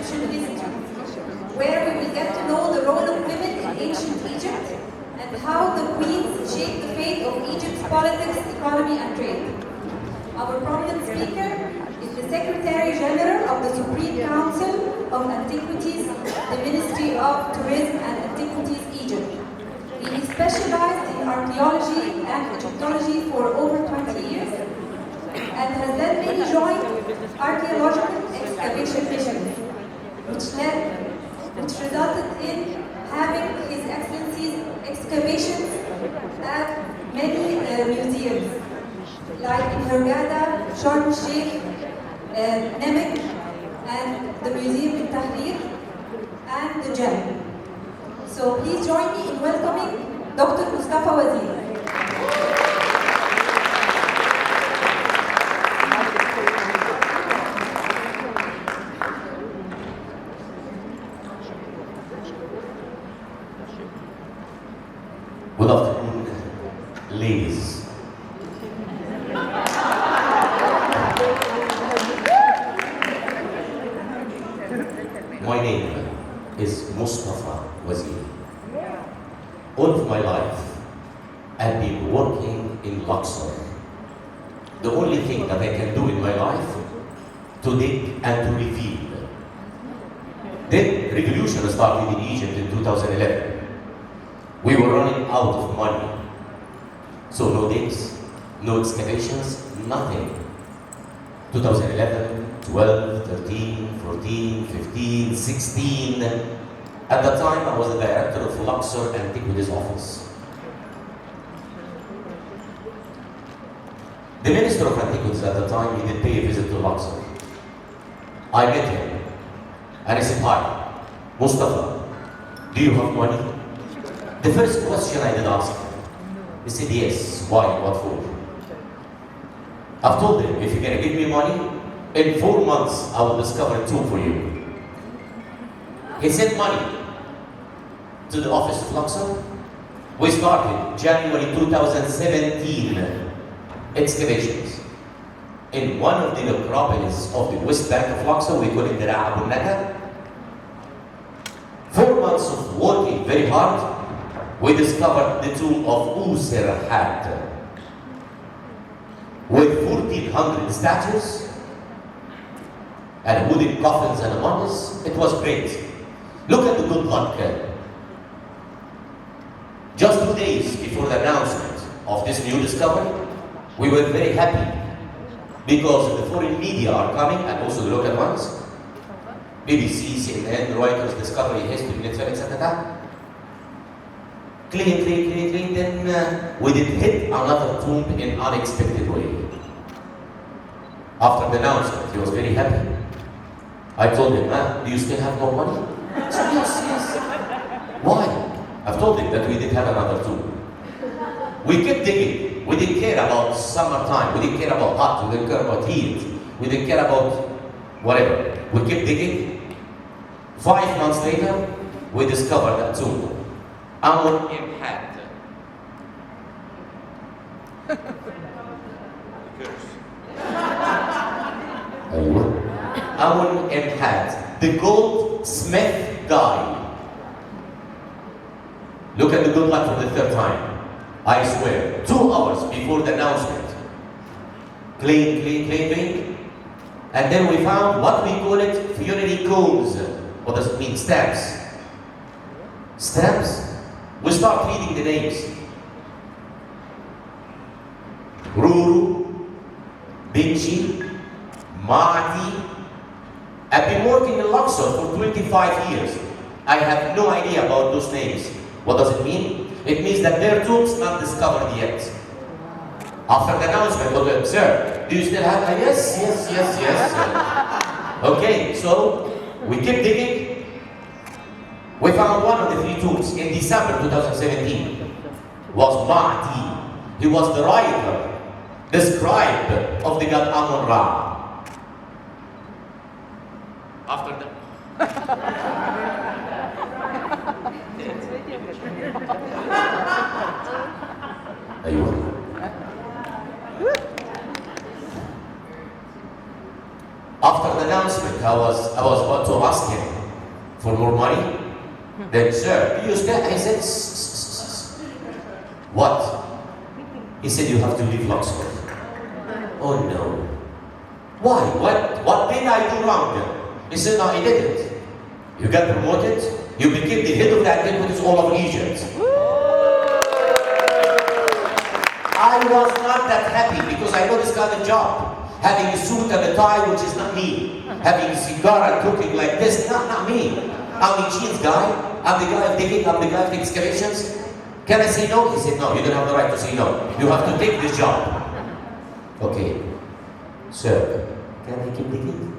Egyptian history, where we will get to know the role of women in ancient Egypt and how the queens shaped the fate of Egypt's politics, economy, and trade. Our prominent speaker is the Secretary General of the Supreme Council of Antiquities, the Ministry of Tourism and Antiquities, Egypt. He specialized in archaeology and Egyptology for over 20 years and has led many joint archaeological excavation missions, which resulted in having His Excellency's excavations at many museums, like in Hurghada, Sharm el-Sheikh, Nemek, and the museum in Tahrir, and the Gem. So please join me in welcoming Dr. Mustafa Wazir. Good afternoon, ladies. My name is Mustafa Wazir. All of my life, I've been working in Luxor. The only thing that I can do in my life, to dig and to reveal. Then revolution started in Egypt in 2011. We were running out of money. So no digs, no excavations, nothing. 2011, 12, 13, 14, 15, 16. At that time, I was the director of Luxor Antiquities Office. The Minister of Antiquities at the time, he did pay a visit to Luxor. I met him, and I said, "Hi, Mustafa, do you have money?" The first question I did ask him, he said, "Yes, why, what for?" I've told him, if you're gonna give me money, in 4 months, I will discover a tomb for you. He sent money to the office of Luxor. We started January 2017 excavations. In one of the necropolis of the west bank of Luxor, we call it the Ra'abunnaka. 4 months of working very hard, we discovered the tomb of Hyatt with 1,400 statues and wooden coffins and mummies. It was great. Look at the good luck. Just 2 days before the announcement of this new discovery, we were very happy because the foreign media are coming and also the local ones. BBC, CNN, Reuters, Discovery, History, Netflix, etc. Clean, then we did hit another tomb in unexpected way. After the announcement, he was very happy. I told him, do you still have more money? He said, yes. Why? I've told him that we did have another tomb. We kept digging. We didn't care about summertime. We didn't care about hot. We didn't care about heat. We didn't care about whatever. We kept digging. 5 months later, we discovered that tomb. Amun Imhat. Amun Imhat, the goldsmith guy. Look at the good luck for the 3rd time. I swear, 2 hours before the announcement. Clean. And then we found what we call it funerary codes. What does it mean? Stamps. Stamps? We start reading the names. Ruru, Binchi, Maati. I've been working in Luxor for 25 years. I have no idea about those names. What does it mean? It means that their tombs not discovered yet. After the announcement, what we observed, do you still have? Yes. Okay, so we kept digging. We found one of the 3 tombs in December 2017. Was Maati. He was the writer, the scribe of the god Amun-Ra. After that. After the announcement, I was about to ask him for more money. Then, sir, do you stand? I said, what? He said, you have to leave Luxor. Oh no. Why? What did I do wrong? He said, no, I didn't. You got promoted, you became the head of the antiquities all of Egypt. I was not that happy because I know this kind of job. Having a suit and a tie, which is not me. Having a cigar and cooking like this, not me. I'm the jeans guy, I'm the guy of digging, I'm the guy of the excavations. Can I say no? He said, no, you don't have the right to say no. You have to take this job. Okay. Sir, can I keep digging?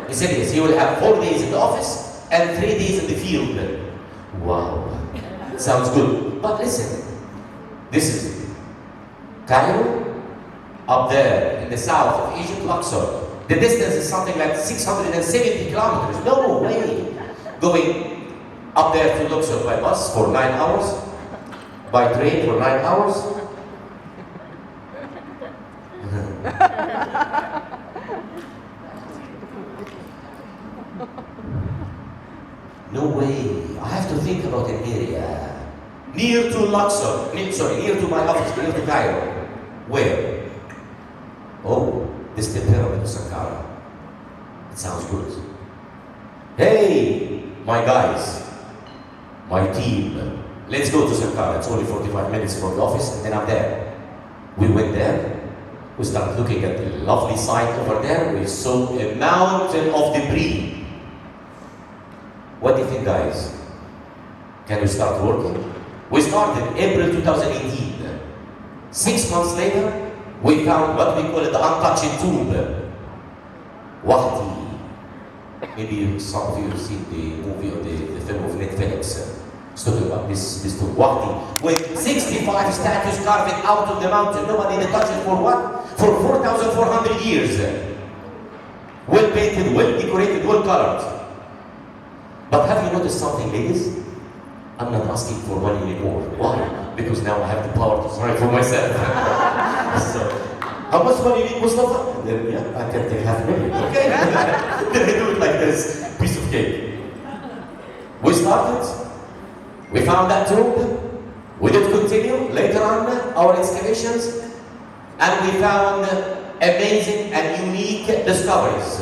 He said yes, he will have 4 days in the office and 3 days in the field. Wow. Sounds good. But listen, this is Cairo, up there in the south of Egypt, Luxor. The distance is something like 670 kilometers. No way. Going up there to Luxor by bus for 9 hours, by train for 9 hours. No way. I have to think about an area near to Luxor. Near to my office, near to Cairo. Where? Oh, this is the pyramid of Saqqara. It sounds good. Hey, my guys, my team, let's go to Saqqara. It's only 45 minutes from the office, and then I'm there. We went there. We started looking at the lovely site over there. We saw a mountain of debris. What do you think, guys? Can we start working? We started April 2018. 6 months later, we found what we call it the untouched tomb. Wahdi. Maybe some of you have seen the movie or the film of Netflix. It's talking about this tomb. Wahdi. With 65 statues carved out of the mountain. Nobody touched it for what? For 4,400 years. Well painted, well decorated, well colored. But have you noticed something, ladies? I'm not asking for money anymore. Why? Because now I have the power to survive for myself. So, how much money you need, Mustafa? Then, yeah, I can take $500,000. Okay. Then I do it like this, piece of cake. We started. We found that tomb. We did continue later on our excavations, and we found amazing and unique discoveries.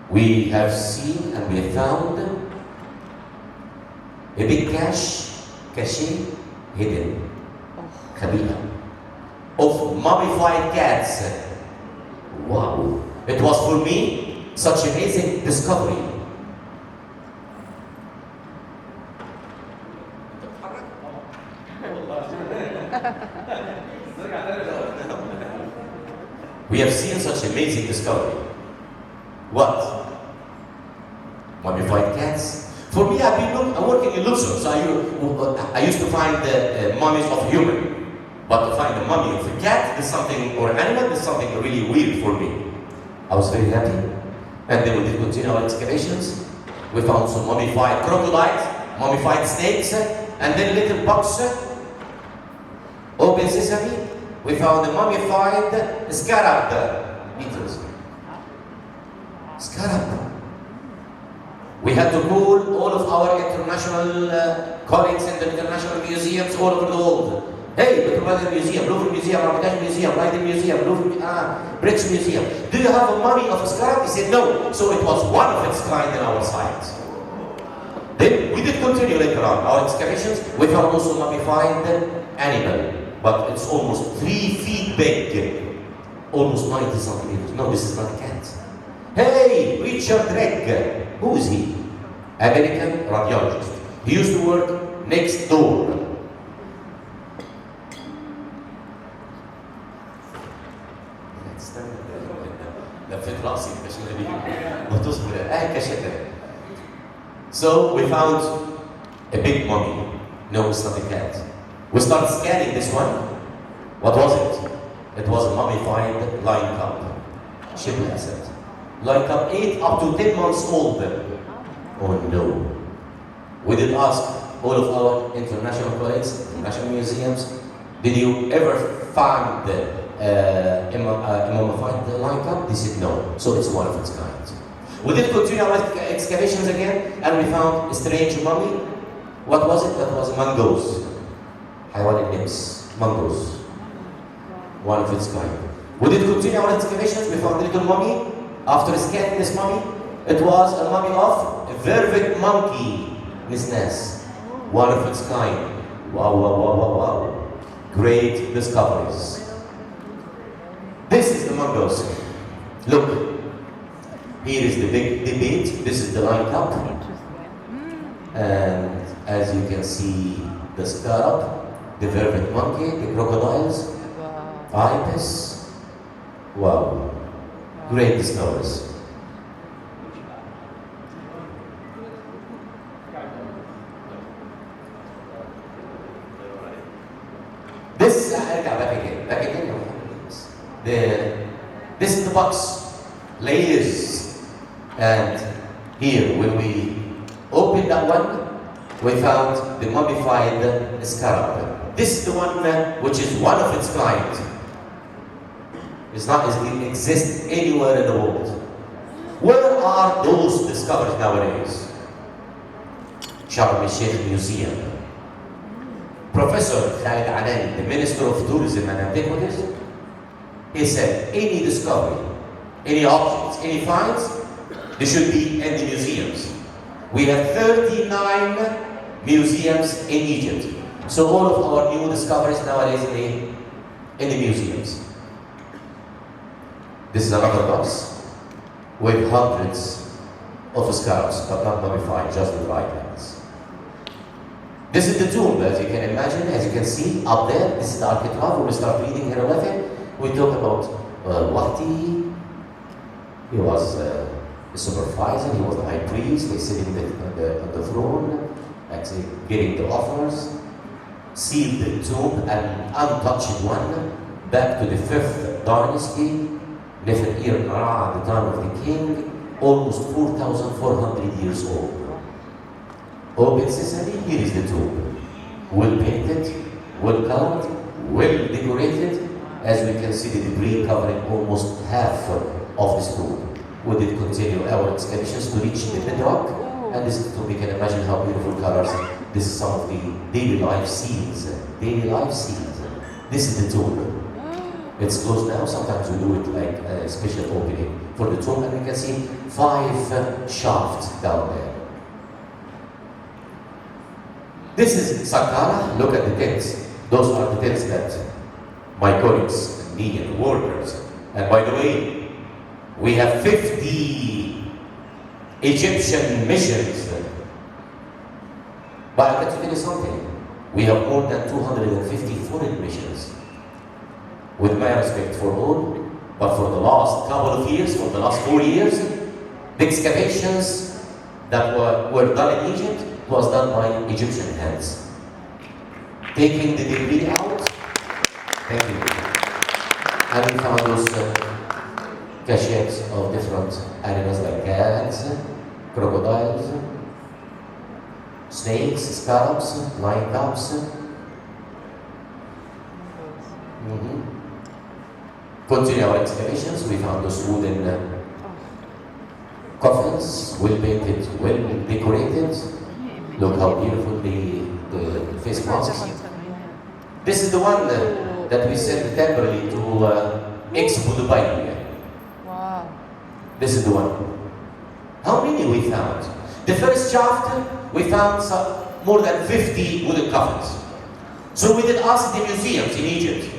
We have seen and we have found a big cache hidden, Kabila, of mummified cats. Wow! It was for me such amazing discovery. We have seen such amazing discovery. What? Mummified cats? For me, I've been working in Luxor, so I used to find the mummies of human. But to find the mummy of a cat is something, or an animal, is something really weird for me. I was very happy. And then we did continue our excavations. We found some mummified crocodiles, mummified snakes, and then little bugs. Open sesame. We found the mummified scarab beetles. Scarab. We had to call all of our international colleagues in the international museums all over the world. Hey, Metropolitan Museum, Louvre Museum, Archeological Museum, Leiden Museum, British Museum. Do you have a mummy of a scarab? He said no. So it was one of its kind in our site. Then we did continue later on our excavations. We found also mummified animal, but it's almost 3 feet big, almost 90 centimeters. No, this is not a cat. Hey, Richard Regg. Who is he? American radiologist. He used to work next door. So we found a big mummy. No, it's not a cat. We started scanning this one. What was it? It was a mummified lion cub. Shibli asset. Lion cub 8 up to 10 months old. Oh no. We did ask all of our international colleagues, international museums, did you ever find mummified line cup? They said no. So it's one of its kind. We did continue our excavations again, and we found a strange mummy. What was it? That was mangoes. حيوان النمس. Mangoes. One of its kind. We did continue our excavations. We found a little mummy. After scanning this mummy, it was a mummy of a vervet monkey. Nisnas. One of its kind. Wow, wow, wow, wow, wow. Great discoveries. This is the mangoes. Look. Here is the big debate. This is the line cup. And as you can see, the scarab, the vervet monkey, the crocodiles, ibis. Wow. Great discoveries. This, back again. This is the box. Layers. And here, when we opened that one, we found the mummified scarab. This is the one which is one of its kind. It exists anywhere in the world. Where are those discovered nowadays? Sharm el-Sheikh Museum. Professor Khalid Anani, the Minister of Tourism and Antiquities, he said any discovery, any objects, any finds, they should be in the museums. We have 39 museums in Egypt. So all of our new discoveries nowadays in the museums. This is another box with hundreds of scarabs, but not mummified, just the dried ones. This is the tomb, as you can imagine, as you can see up there. This is the Archeological. When we start reading hieroglyphic, we talk about Wahdi. He was the supervisor, he was the high priest, he's sitting on the throne, actually getting the offers, sealed the tomb, an untouched one, back to the 5th dynasty, Nefer-ir-Ra, at the time of the king, almost 4,400 years old. Open sesame, here is the tomb. Well painted, well colored, well decorated. As we can see, the debris covering almost half of this tomb. We did continue our excavations to reach the bedrock, and this is, so we can imagine how beautiful colors. This is some of the daily life scenes. Daily life scenes. This is the tomb. It's closed now. Sometimes we do it like a special opening for the tomb, and we can see 5 shafts down there. This is Saqqara. Look at the tents. Those are the tents that my colleagues and me and workers. And by the way, we have 50 Egyptian missions. But I got to tell you something. We have more than 250 foreign missions. With my respect for all, but for the last couple of years, for the last 4 years, the excavations that were done in Egypt was done by Egyptian hands. Taking the debris out, thank you. And we found those cachettes of different animals like cats, crocodiles, snakes, scarabs, lion cubs. Continue our excavations. We found those wooden coffins, well painted, well decorated. Look how beautiful the face masks. This is the one that we sent temporarily to Expo Dubai. Wow. This is the one. How many we found? The first shaft, we found more than 50 wooden coffins. So we did ask the museums in Egypt,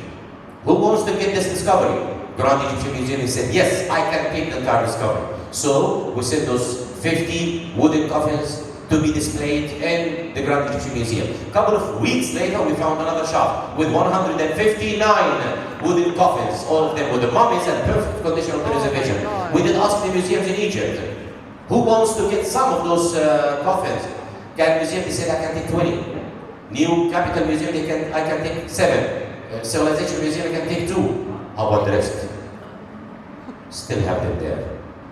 who wants to get this discovery? Grand Egyptian Museum said, yes, I can take the entire discovery. So we sent those 50 wooden coffins to be displayed in the Grand Egyptian Museum. A couple of weeks later, we found another shaft with 159 wooden coffins, all of them with the mummies and perfect condition of preservation. We did ask the museums in Egypt, who wants to get some of those coffins? Cairo Museum, they said, I can take 20. New Capital Museum, I can take 7. Civilization Museum, I can take 2. How about the rest? Still have them there.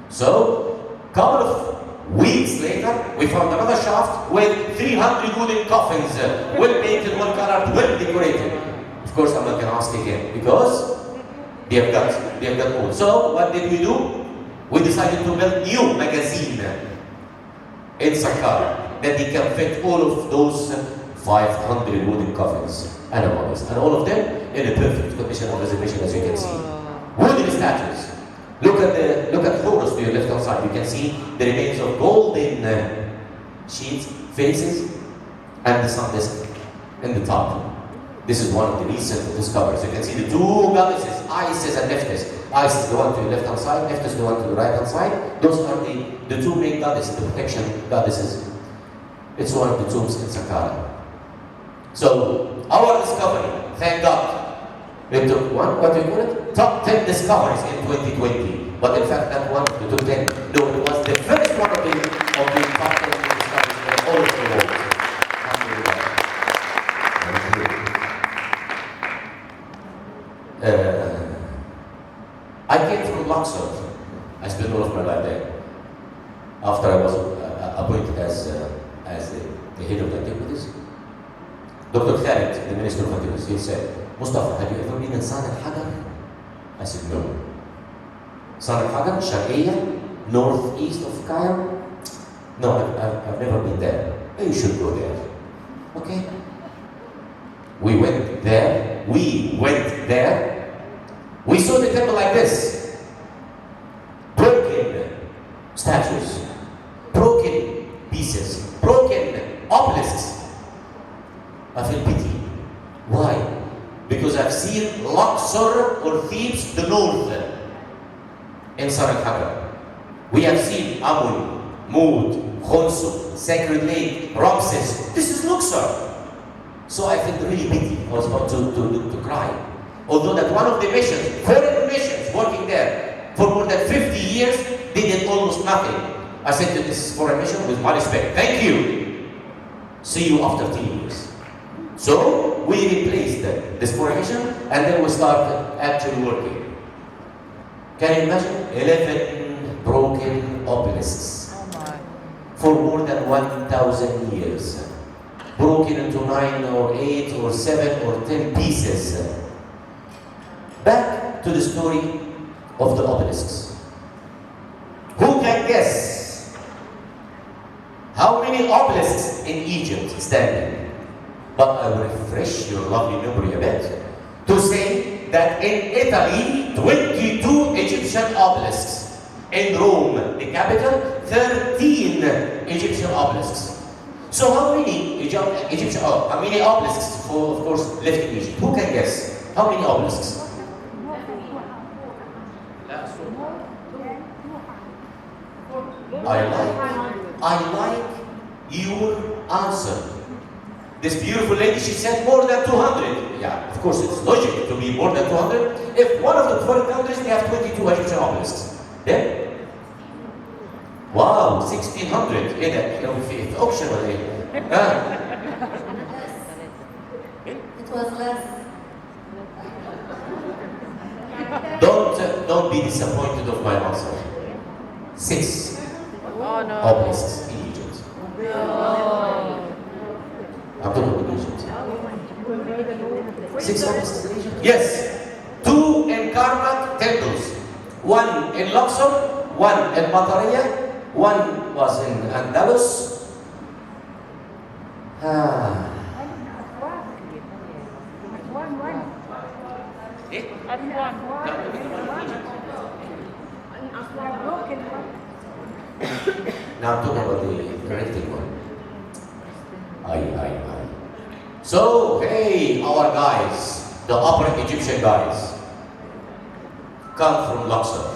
So, couple of weeks later, we found another shaft with 300 wooden coffins, well painted, well colored, well decorated. Of course, I'm not going to ask again because They have got old. So what did we do? We decided to build new magazine in Saqqara that they can fit all of those 500 wooden coffins and all of them in a perfect condition of preservation, as you can see. Wooden statues. Look at Horus to your left hand side. You can see the remains of golden sheets, faces, and the sun disk in the top. This is one of the recent discoveries. You can see the two goddesses, Isis and Nephthys. Isis, the one to the left hand side, Nephthys, the one to the right hand side. Those are the two main goddesses, the protection goddesses. It's one of the tombs in Saqqara. So, our discovery, thank God, it took top 10 discoveries in 2020. But in fact, that one, the top 10, no, it was the first one of the top 10 discoveries in all of the world. I came from Luxor. I spent all of my life there. After I was appointed as the head of the antiquities, Dr. Khalid, the Minister of Antiquities, he said, Mustafa, have you ever been in San al-Hagar? I said, no. San al-Hagar, Sharqiyya, northeast of Cairo? No, I've never been there. You should go there. Okay. We went there. We saw the temple like this. Broken statues, broken pieces, broken obelisks. I feel pity. Why? Because I've seen Luxor or Thebes, the north, in San al-Hagar. We have seen Amun, Mud, Khonsu, Sacred Lake, Ramses. This is Luxor. So I felt really pity. I was about to cry. Although that one of the missions, foreign missions working there for more than 50 years, they did almost nothing. I said to this foreign mission with my respect, thank you. See you after 10 years. So we replaced this foreign mission and then we started actually working. Can you imagine? 11 broken obelisks for more than 1,000 years. Broken into 9 or 8 or 7 or 10 pieces. Back to the story of the obelisks. Who can guess how many obelisks in Egypt standing? But I will refresh your lovely memory a bit to say that in Italy, 22 Egyptian obelisks. In Rome, the capital, 13 Egyptian obelisks. So how many how many obelisks, of course, left in Egypt? Who can guess? How many obelisks? I like your answer. This beautiful lady, she said more than 200. Yeah, of course, it's logical to be more than 200. If one of the 12 countries, they have 22 Egyptian obelisks. Yeah? Wow, 1600. ايه ده؟ لو في اوبشن ولا ايه؟ It was less. Don't be disappointed of my answer. 6 obelisks in Egypt. I'm talking about Egypt. 6 obelisks in Egypt? Yes. 2 in Karnak temples. 1 in Luxor, 1 in Batariya, 1 was in Andalus. Now I'm talking about the corrected one. So, hey, our guys, the upper Egyptian guys, come from Luxor.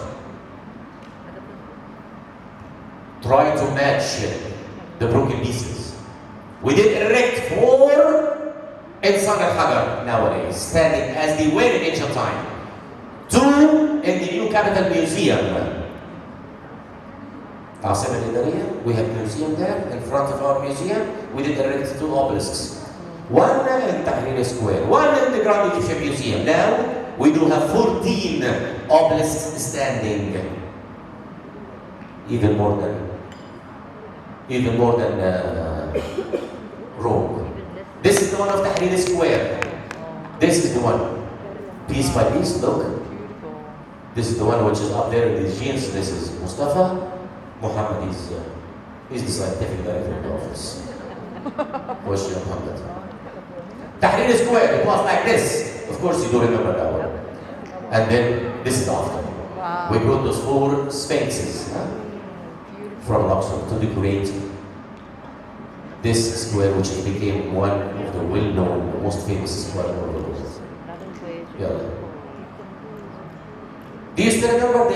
Try to match the broken pieces. We did erect 4 in San al-Hagar nowadays, standing as they were in ancient time. 2 in the new capital museum. We have a museum there. In front of our museum, we did erect 2 obelisks. 1 in Tahrir Square, 1 in the Grand Egyptian Museum. Now, we do have 14 obelisks standing. Even more than Rome. This is the one of Tahrir Square. This is the one. Piece by piece, look. This is the one which is up there in these jeans. This is Mustafa. Muhammad is the scientific director of the office. What's your Muhammad? Tahrir Square, it was like this. Of course you do remember that one. And then this is after. Wow. We brought those 4 sphinxes from Luxor to decorate this square, which became one of the well-known, most famous square in the world. Yeah. Do you still remember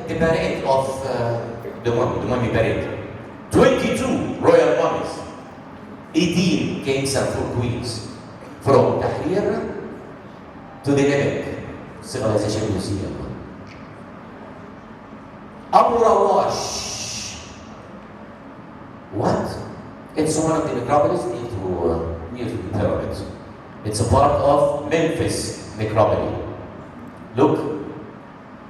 the parade of the mummy parade? 22 royal mummies, 18 kings and 4 queens, from Tahrir to the Namek Civilization Museum. Abu Rawash. What? It's one of the necropolis near to the pyramids. It's a part of Memphis necropoli. Look,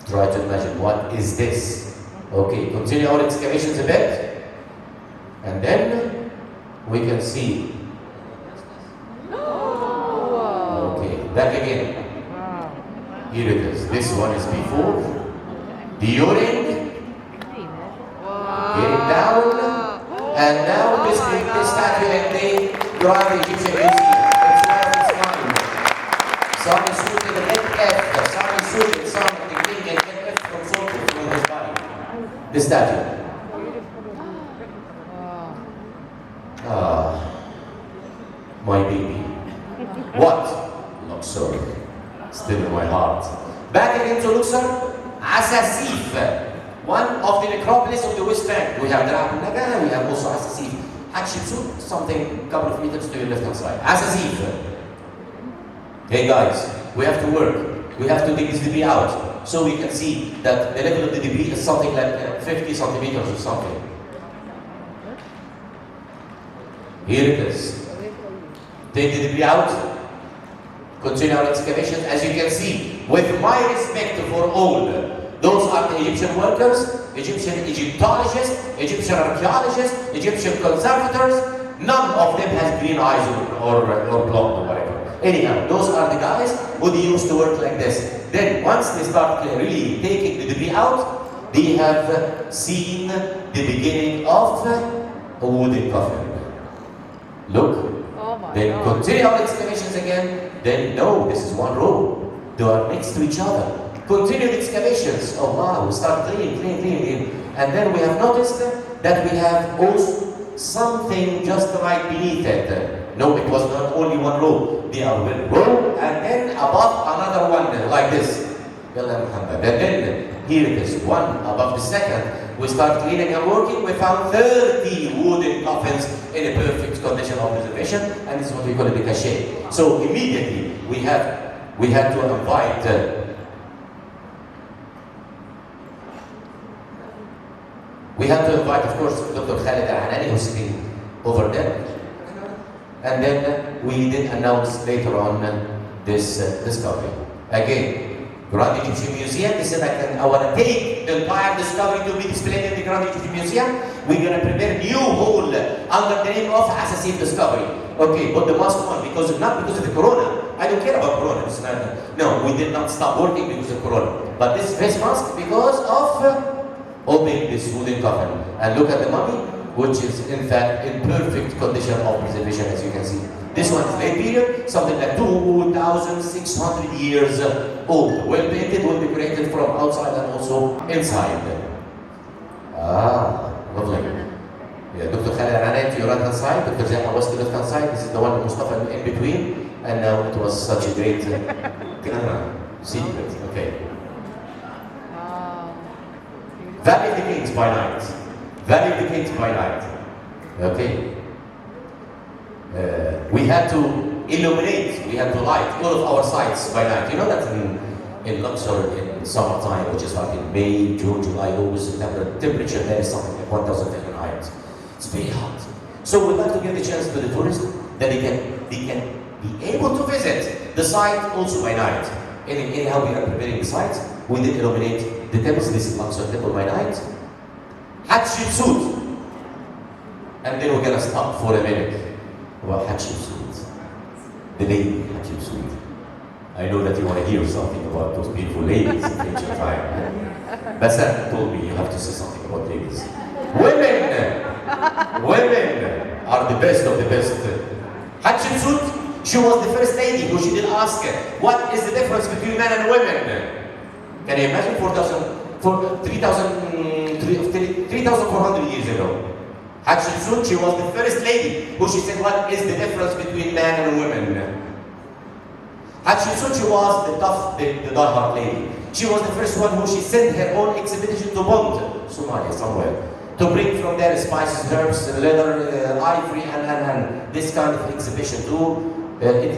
try to imagine what is this. Okay, continue our excavations a bit, and then we can see. Okay, back again. Here it is. This one is before, during, getting down, and now this statue in the Rwanda Egyptian Museum. It's one of its kind. Some is suited in NF, some is suited, some in the green and NF from soldiers from his body. The statue. My baby. What? Luxor. Still in my heart. Back again to Luxor. Asasif. One of the necropolis of the West Bank. We have Ra'ayi, we have also Asasif. Hatshepsut, something a couple of meters to your left hand side. Asasif. Hey guys, we have to work. We have to dig this debris out so we can see that the level of the debris is something like 50 centimeters or something. Here it is. Take the debris out. Continue our excavations. As you can see, with my respect for all, those are the Egyptian workers, Egyptian Egyptologists, Egyptian archaeologists, Egyptian conservators. None of them has green eyes or blonde or whatever. Anyhow, those are the guys who they used to work like this. Then once they start really taking the debris out, they have seen the beginning of a wooden coffin. Look. Then continue our excavations again. Then no, this is one row. They are next to each other. Continue the excavations. Oh wow, we start cleaning. And then we have noticed that we have also something just right beneath it. No, it was not only one row. They are one row and then above another one like this. And then here it is, one above the second. We start cleaning and working. We found 30 wooden coffins in a perfect condition of preservation, and this is what we call a cachet. So immediately we had to invite of course, Dr. Khalid Al-Hanani, who's sitting over there. And then we did announce later on this discovery. Again, Grand Egyptian Museum, they said I want to take the entire discovery to be displayed in the Grand Egyptian Museum. We're going to prepare a new hall under the name of Asasif Discovery. Okay, but the mask on, not because of the corona. I don't care about corona. No, we did not stop working because of corona. But this face mask because of opening this wooden coffin. And look at the mummy, which is in fact in perfect condition of preservation, as you can see. This one is late period, something like 2,600 years old. Well painted, well decorated from outside and also inside. Lovely. Yeah, Dr. Khalid Al-Hanani to your right hand side, Dr. Zaha was to the left hand side. This is the one with Mustafa in between. And now it was such a great secret. Okay. Valley of the Kings by night. Valley of the Kings by night. Okay. We had to illuminate, we had to light all of our sites by night. You know that in Luxor in summertime, which is like in May, June, July, August, September, temperature there is something like 1,000 Fahrenheit. It's very hot. So we'd like to give the chance to the tourists that they can be able to visit the site also by night. Anyhow, we are preparing the site. We did illuminate the temples. This is Luxor temple by night. Hatshepsut. And then we're gonna stop for a minute. Well, Hatshepsut. The lady Hatshepsut. I know that you want to hear something about those beautiful ladies in ancient time. Bassam told me you have to say something about ladies. Women are the best of the best. Hatshepsut, she was the first lady who she did ask, what is the difference between men and women? Can you imagine 3,400 years ago? Hatshepsut, she was the first lady who she said, what is the difference between men and women? Hatshepsut, she was the tough, the die-hard lady. She was the first one who she sent her own expedition to Bond, Somalia, somewhere, to bring from there spices, herbs, leather, ivory, and this kind of exhibition to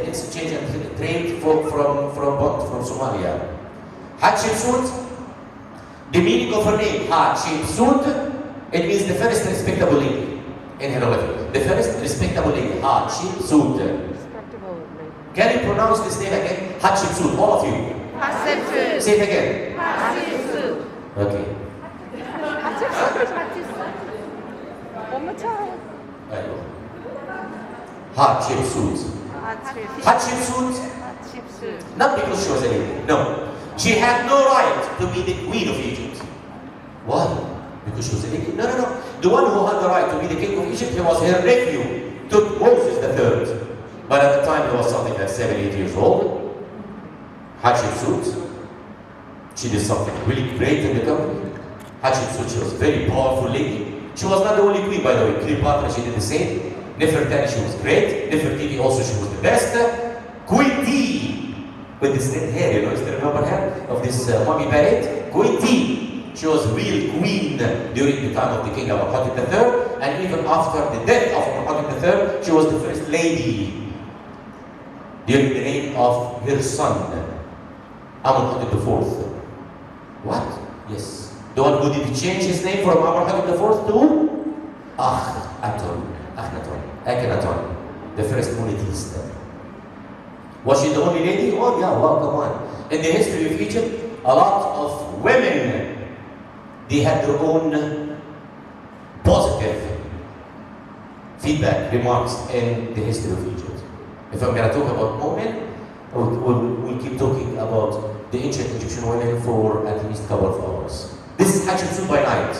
exchange and trade from Bond, from Somalia. Hatshepsut, the meaning of her name, Hatshepsut, it means the first respectable lady in hieroglyphic. The first respectable lady, Hatshepsut. Can you pronounce this name again? Hatshepsut, all of you. Hatshepsut. Say it again. Hatshepsut. Okay. One more time. Hatshepsut. Hatshepsut. Hatshepsut. Not because she was a lady. No. She had no right to be the queen of Egypt. Why? Because she was a lady? No. The one who had the right to be the king of Egypt, he was her nephew, Moses III. But at the time he was something like 7-8 years old. Hatshepsut, she did something really great in the country. Hatshepsut, she was a very powerful lady. She was not the only queen, by the way. Cleopatra, she did the same. Nefertari, she was great. Nefertiti also, she was the best. Queen T, with this red hair, you know, still remember her? Of this mummy parade? Queen T, she was real queen during the time of the king Amenhotep III, and even after the death of Amenhotep III, she was the first lady during the reign of her son, Amenhotep IV. What? Yes. The one who did change his name from Amenhotep IV to Akhenaton, the first monotheist. Was she the only lady? Oh yeah, well, come on. In the history of Egypt, a lot of women, they had their own positive feedback, remarks in the history of Egypt. If I'm going to talk about women, we'll keep talking about the ancient Egyptian women for at least a couple of hours. This is Hatshepsut by night.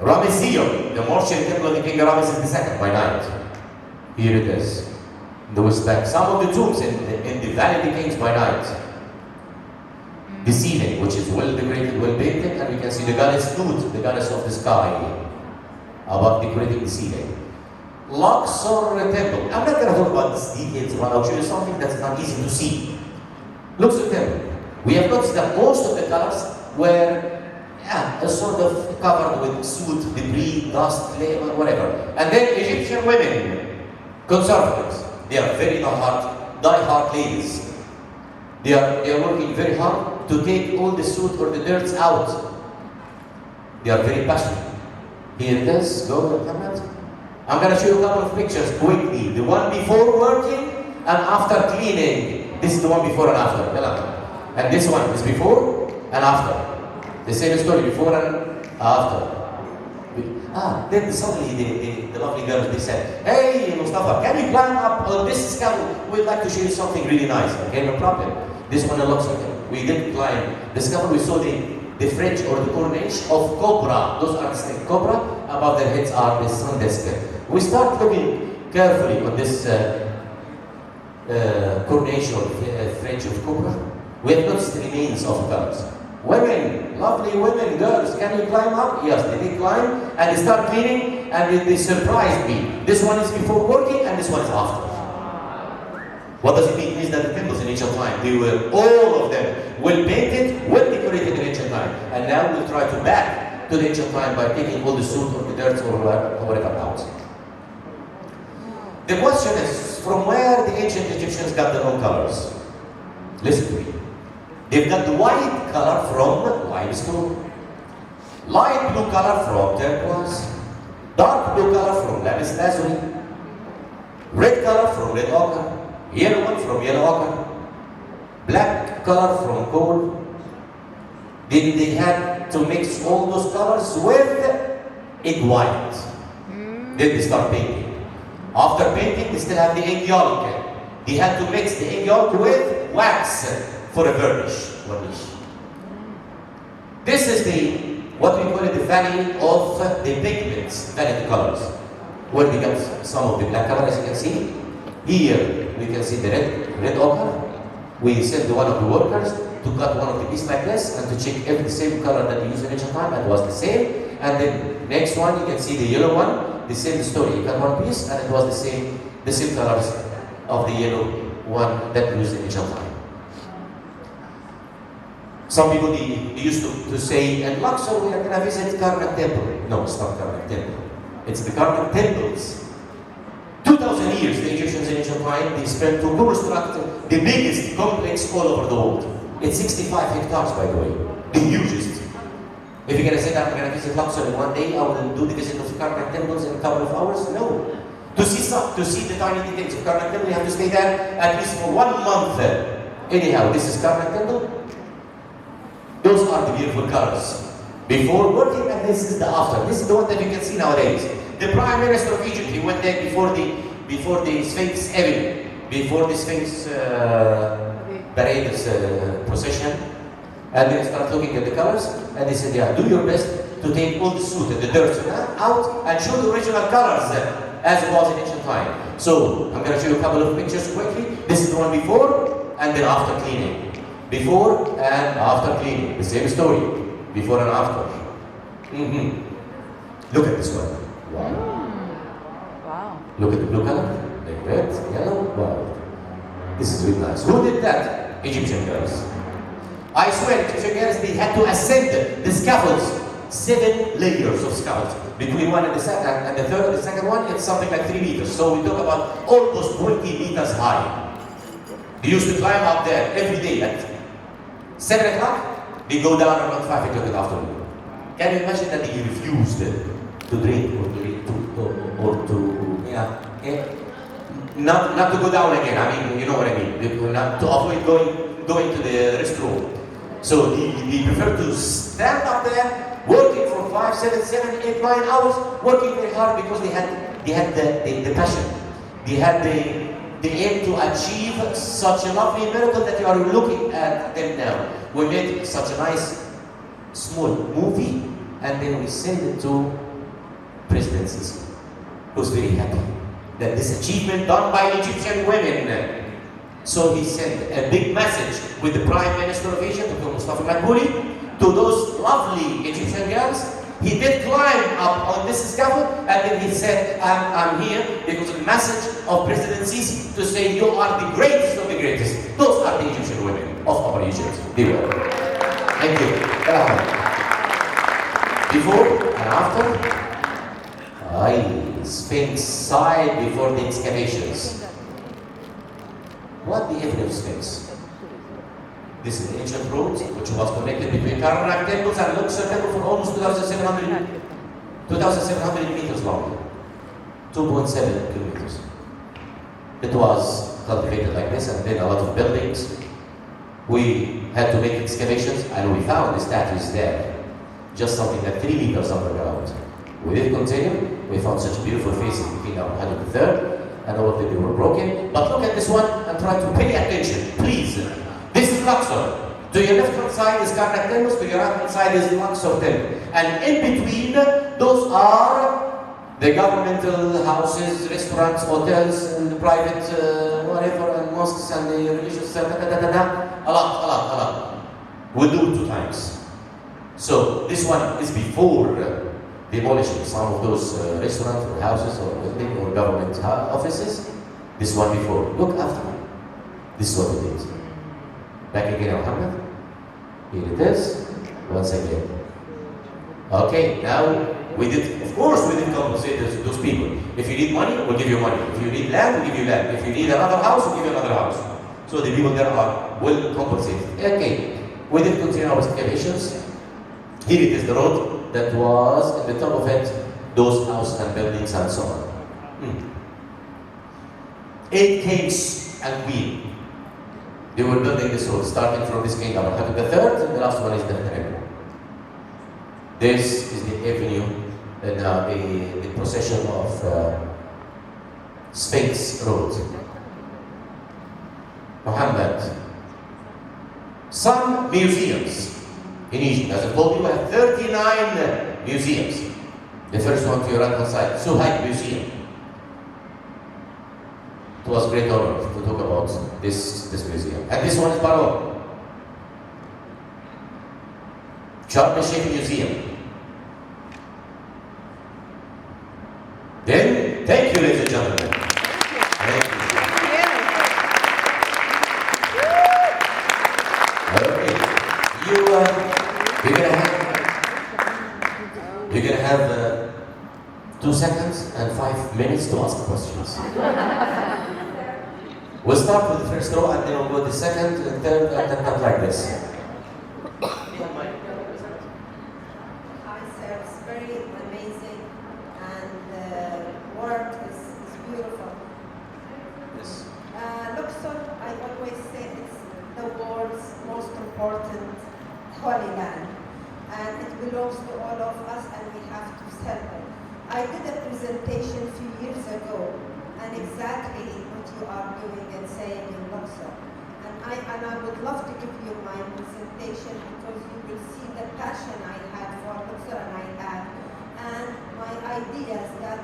Ramesseum, the mortuary temple of the king Ramesses II by night. Here it is, in the West Bank. Some of the tombs in the Valley of the Kings by night. The ceiling, which is well decorated, well painted, and we can see the goddess Nut, the goddess of the sky, above decorating the ceiling. Luxor temple. I'm not going to talk about these details, but I'll show you something that's not easy to see. Luxor temple. We have noticed that most of the colors were sort of covered with soot, debris, dust, clay, whatever. And then Egyptian women, conservatives, they are very die-hard ladies. They are working very hard to take all the soot or the dirt out. They are very passionate. Here it is, go Muhammad. I'm going to show you a couple of pictures quickly. The one before working and after cleaning. This is the one before and after. And this one is before and after. The same story, before and after. Then suddenly the lovely girls, they said, hey Mustafa, can you climb up on this scaffold? We'd like to show you something really nice. Okay, no problem. This one looks like it. We didn't climb the scaffold. We saw the fringe or the coronation of cobra. Those are the cobra. Above their heads are the sun disk. We start looking carefully on this coronation or fringe of cobra. We have noticed the remains of colors. Women, lovely women, girls, can you climb up? Yes, they did climb and they start cleaning and they surprised me. This one is before working and this one is after. What does it mean? It means that the temples in ancient time, they were all of them well painted, well decorated in ancient time. And now we'll try to back to the ancient time by taking all the soot or the dirt or whatever out. The question is, from where the ancient Egyptians got their own colors? Listen to me. They've got the white color from limestone, light blue color from turquoise, dark blue color from lapis lazuli, red color from red ochre, yellow one from yellow ochre, black color from gold. Then they had to mix all those colors with egg white. Then they start painting. After painting, they still have the egg yolk. He had to mix the egg yolk with wax for a varnish. This is what we call it the valley of the pigments, valley of the colors, where we got some of the black color, as you can see. Here we can see the red ochre. We sent one of the workers to cut one of the pieces like this and to check if the same color that they used in ancient time, and it was the same. And then next one, you can see the yellow one, the same story. You cut one piece and it was the same colors of the yellow one that we used in ancient time. Some people they used to say, in Luxor we are going to visit Karnak temple. No, it's not Karnak temple. It's the Karnak temples. 2,000 years, the Egyptians in ancient time, they spent to construct the biggest complex all over the world. It's 65 hectares, by the way, the hugest. If you're going to say that I'm going to visit Luxor in one day, I will do the visit of the Karnak temples in a couple of hours? No. To see the tiny details of Karnak temple, you have to stay there at least for 1 month. Anyhow, this is Karnak temple. Those are the beautiful colors. Before working, and this is the after. This is the one that you can see nowadays. The Prime Minister of Egypt, he went there before the Sphinx Avenue, before the Sphinx parade procession, and they start looking at the colors, and they said, yeah, do your best to take all the soot and the dirt out and show the original colors as it was in ancient time. So I'm going to show you a couple of pictures quickly. This is the one before and then after cleaning. Before and after cleaning, the same story. Before and after. Look at this one. Wow. Wow. Look at the blue color. The red, yellow, wow. This is really nice. Who did that? Egyptian girls. I swear, Egyptian girls, they had to ascend the scaffolds. 7 layers of scaffolds. Between one and the second, and the third and the second one, it's something like 3 meters. So we talk about almost 20 meters high. They used to climb up there every day at 7 o'clock. They go down around 5 o'clock in the afternoon. Can you imagine that they refused to drink not to go down again? I mean, you know what I mean. Not to avoid going to the restroom. So they prefer to stand up there, working for 5, 7, 8, 9 hours, working very hard because they had the passion. They had the aim to achieve such a lovely miracle that you are looking at them now. We made such a nice small movie, and then we sent it to President Sisi, who's very happy that this achievement done by Egyptian women. So he sent a big message with the Prime Minister of Egypt, Dr. Mustafa Madbouli, to those lovely Egyptian girls. He did climb up on this scaffold, and then he said, I'm here because of the message of President Sisi to say you are the greatest of the greatest. Those are the Egyptian women of Upper Egypt. They were. Thank you. Before and after, I spent side before the excavations. What the evidence Sphinx? This is the ancient road which was connected between Karnak temples and Luxor temple for almost 2,700 meters long. 2.7 kilometers. It was cultivated like this, and then a lot of buildings. We had to make excavations, and we found the statues there. Just something like 3 meters underground. We did continue. We found such beautiful faces between our الثاني and all of them, they were broken. But look at this one and try to pay attention, please. This is Luxor. To your left hand side is Karnak temples, to your right hand side is Luxor temple. And in between, those are the governmental houses, restaurants, hotels, and the private whatever, and mosques and the religious, a lot. We'll do it 2 times. So this one is before demolishing some of those restaurants or houses or building or government offices. This one before. Look after. This is what we did. Back again, Muhammad. Here it is. Once again. Okay, now we did, of course, we did compensate those people. If you need money, we'll give you money. If you need land, we'll give you land. If you need another house, we'll give you another house. So the people there are well compensated. Okay, we did continue our excavations. Here it is, the road that was at the top of it, those houses and buildings and so on. 8 kings and queen. They were building this road, starting from this king, الفترة, and the last one is the الثاني. This is the avenue, the procession of Sphinx Road. Muhammad. Some museums in Egypt, as I told you, we have 39 museums. The first one to your right hand side, Hyatt Museum. It was a great honor to talk about this museum. And this one is Caro. Sharm el-Sheikh Museum. Then, thank you, ladies and gentlemen. Thank you. Okay. You're gonna have 2 seconds and 5 minutes to ask questions. We'll start with the first row and then we'll go to the second and third and then like this. Hi sir, it's very amazing and the work is beautiful. Yes. Luxor, I always say it's the world's most important holy land and it belongs to all of us and we have to celebrate. I did a presentation a few years ago and exactly what you are doing and saying in Luxor. And I would love to give you my presentation because you will see the passion I had for Luxor and I have, and my ideas that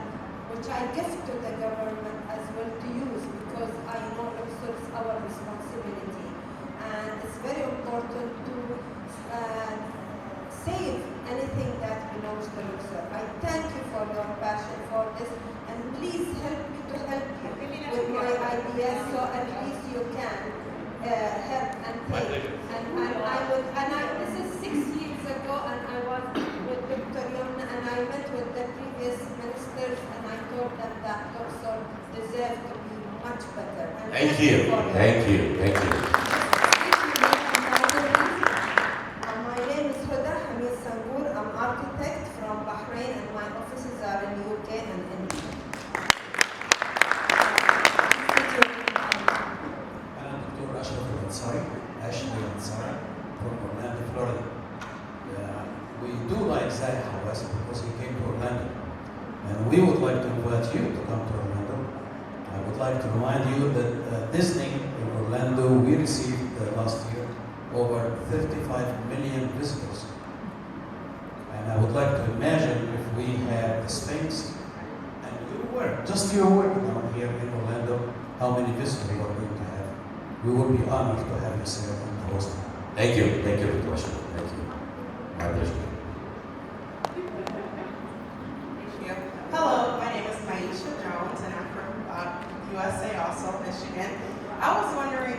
which I give to the government as well to use because I know Luxor is our responsibility and it's very important to save anything that belongs to Luxor. I thank you for your passion for this and please help me to help you with my ideas so at least you can help and take. This is 6 years ago and I was with Dr. Yomna and I met with the previous ministers and I told them that Luxor deserves to be much better. And Thank you. Thank you. Thank you. My name is Huda Hamid Sangur. I'm architect from Bahrain and my offices are in UK and India. From Orlando, Florida. We do like Zach, however, because he came to Orlando. And we would like to invite you to come to Orlando. I would like to remind you that Disney in Orlando, we received last year over 35 million visitors. And I would like to imagine if we had the Sphinx and your work, just your work down here in Orlando, how many visitors we are going to have. We will be honored to have you here and host. Thank you. Thank you for the question. Thank you. My pleasure. Thank you. Hello, my name is Maisha Jones, and I'm from USA, also Michigan. I was wondering,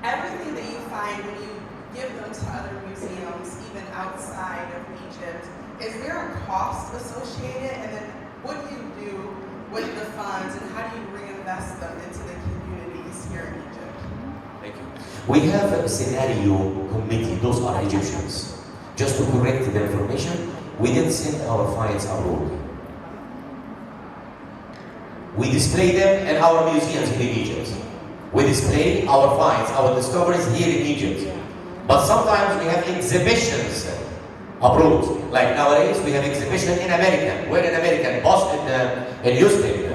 everything that you find when you give them to other museums, even outside of Egypt, is there a cost associated? And then what do you do with the funds, and how do you reinvest them into the communities here in Egypt? Thank you. We have a scenario committee. Those are Egyptians. Just to correct the information, we didn't send our finds abroad. We display them in our museums here in Egypt. We display our finds, our discoveries here in Egypt. But sometimes we have exhibitions abroad. Like nowadays, we have exhibition in America. We're in America, in Boston, in Houston.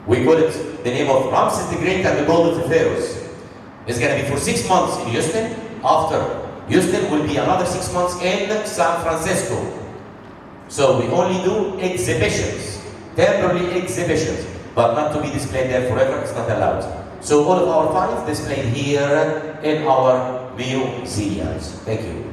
We call it the name of Ramses the Great and the Golden Pharaohs. It's going to be for 6 months in Houston. After Houston will be another 6 months in San Francisco. So we only do exhibitions, temporary exhibitions, but not to be displayed there forever. It's not allowed. So all of our finds displayed here in our museums. Thank you.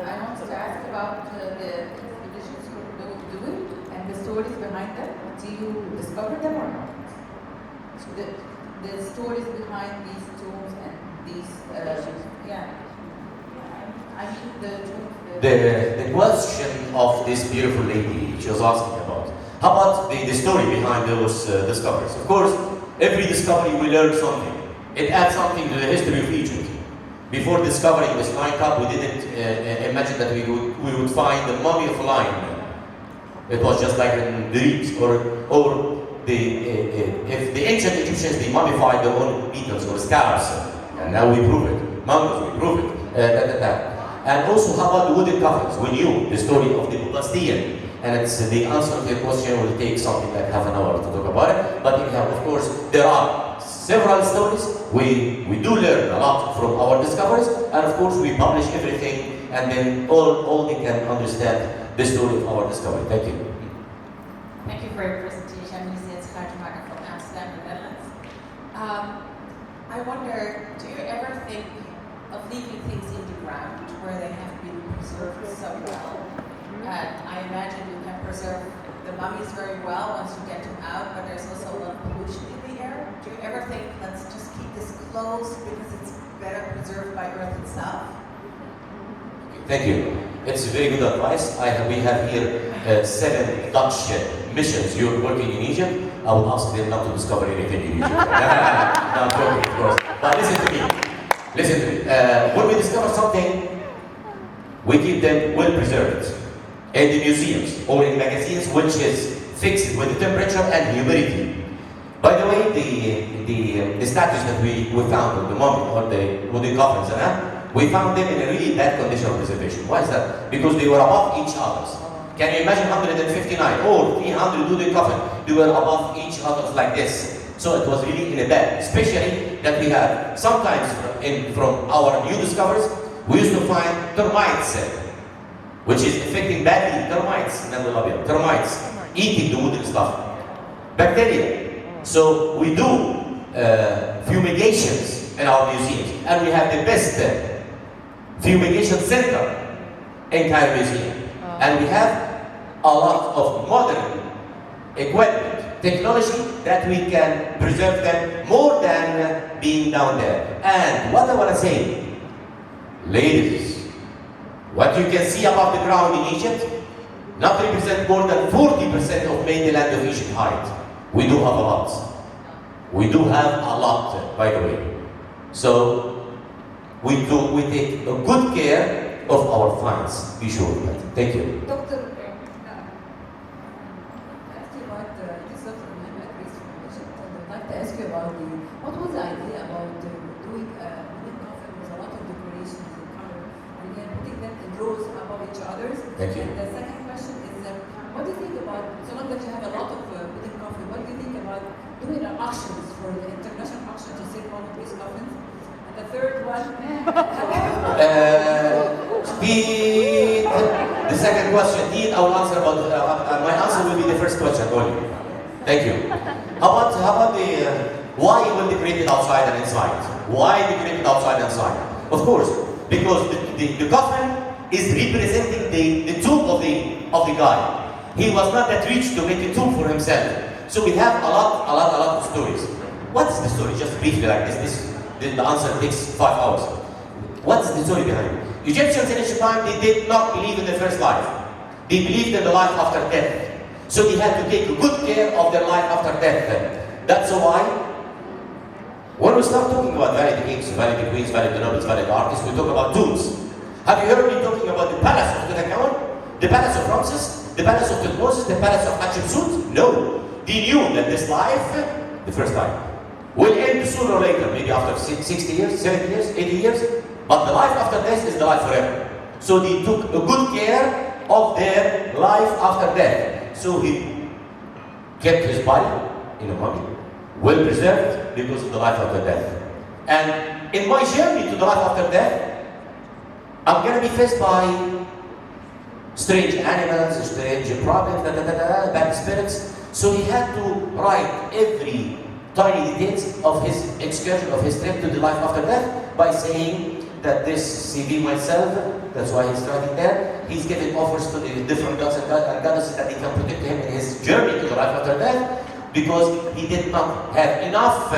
I want to ask about the expeditions you're doing and the stories behind them. Do you discover them or not? The stories behind these tombs and these, I mean The question of this beautiful lady she was asking about. How about the story behind those discoveries? Of course, every discovery we learn something. It adds something to the history of Egypt. Before discovering this lion cup, we didn't imagine that we would find the mummy of a lion. It was just like in dreams, if the ancient Egyptians, they mummified their own beetles or scarabs, and now we prove it. Mongols, we prove it. And also, how about the wooden coffins? We knew the story of the Bubastia and it's the answer to your question will take something like half an hour to talk about it. But anyhow, of course, there are several stories. We do learn a lot from our discoveries, and of course, we publish everything, and then all they can understand the story of our discovery. Thank you. Thank you for your presentation. I'm Lucia Schaartemaker from Amsterdam, the Netherlands. I wonder, do you ever think of leaving things in the ground where they have been preserved so well? And I imagine you can preserve the mummies very well once you get them out, but there's also a lot of pollution in the air. Do you ever think, let's just keep this closed because it's better preserved by Earth itself? Thank you. It's very good advice. We have here 7 Dutch missions. You're working in Egypt. I will ask them not to discover anything in Egypt. No, I'm joking, of course. But listen to me. Listen to me. When we discover something, we keep them well preserved in the museums or in magazines, which is fixed with the temperature and humidity. By the way, the statues that we found, the mummy or the wooden coffins, we found them in a really bad condition of preservation. Why is that? Because they were above each other. Can you imagine 159 or 300 wooden coffins? They were above each other like this. So it was really in a bad, especially that we have sometimes from our new discoveries, we used to find termites, which is affecting badly termites eating the wooden stuff. Bacteria. So we do fumigations in our museums, and we have the best fumigation center in Cairo Museum. And we have a lot of modern equipment, technology that we can preserve them more than being down there. And what I want to say, ladies, what you can see above the ground in Egypt not represent more than 40% of mainland of Egypt height. We do have a lot. We do have a lot, by the way. So we take a good care of our finds. Be sure of that. Thank you. Doctor, I'd like to ask you about what was the idea about doing a wooden coffin with a lot of decorations and color, and then putting them in rows above each other? Thank you. And the second question is, what do you think about, so long that you have a lot of wooden coffin, what do you think about doing auctions for the international auction to sell one of these coffins? And the third one, the second question, I will answer about, my answer will be the first question only. Thank you. How about the, why you will decorate it outside and inside? Why decorate it outside and inside? Of course, because the coffin is representing the tomb of the guy. He was not that rich to make a tomb for himself. So we have a lot of stories. What is the story? Just briefly like this. The answer takes 5 hours. What's the story behind it? Egyptians in ancient time, they did not believe in the first life. They believed in the life after death. So they had to take good care of their life after death. That's why, when we start talking about valid kings, valid queens, valid nobles, valid artists, we talk about tombs. Have you heard me talking about the palace of Tutankhamun? The palace of Ramses? The palace of Tutmosis? The palace of Hatshepsut? No. They knew that this life, the first life, will end sooner or later, maybe after 60 years, 70 years, 80 years, but the life after death is the life forever. So they took a good care of their life after death. So he kept his body in a mummy, well preserved because of the life after death. And in my journey to the life after death, I'm going to be faced by strange animals, strange problems, bad spirits. So he had to write every tiny details of his excursion, of his trip to the life after death by saying that this CV myself, that's why he's writing there, he's giving offers to the different gods and goddesses that they can protect him in his journey to the life after death, because he did not have enough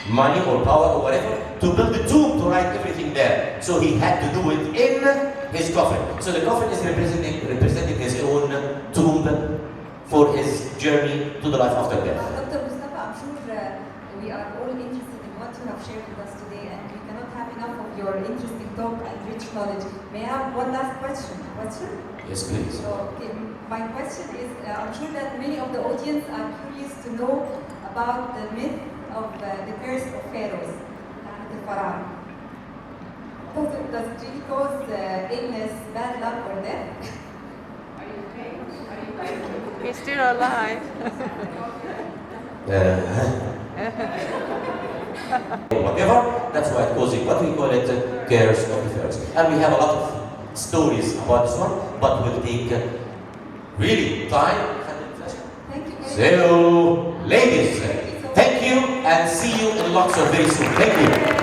money or power or whatever to build a tomb to write everything there. So he had to do it in his coffin. So the coffin is representing his own tomb for his journey to the life after death. Dr. Mustafa, I'm sure we are all interested in what you have shared with us today, and we cannot have enough of your interesting talk and rich knowledge. May I have one last question? Yes, please. So, okay, my question is, I'm sure that many of the audience are curious to know about the myth of the curse of pharaohs, the Pharaoh. Does it really cause illness, bad luck, or death? He's still alive. Whatever, that's why it goes in what we call it cares of affairs. And we have a lot of stories about this one, but we'll take really time. Thank you. So, ladies, thank you and see you in Luxor very soon. Thank you.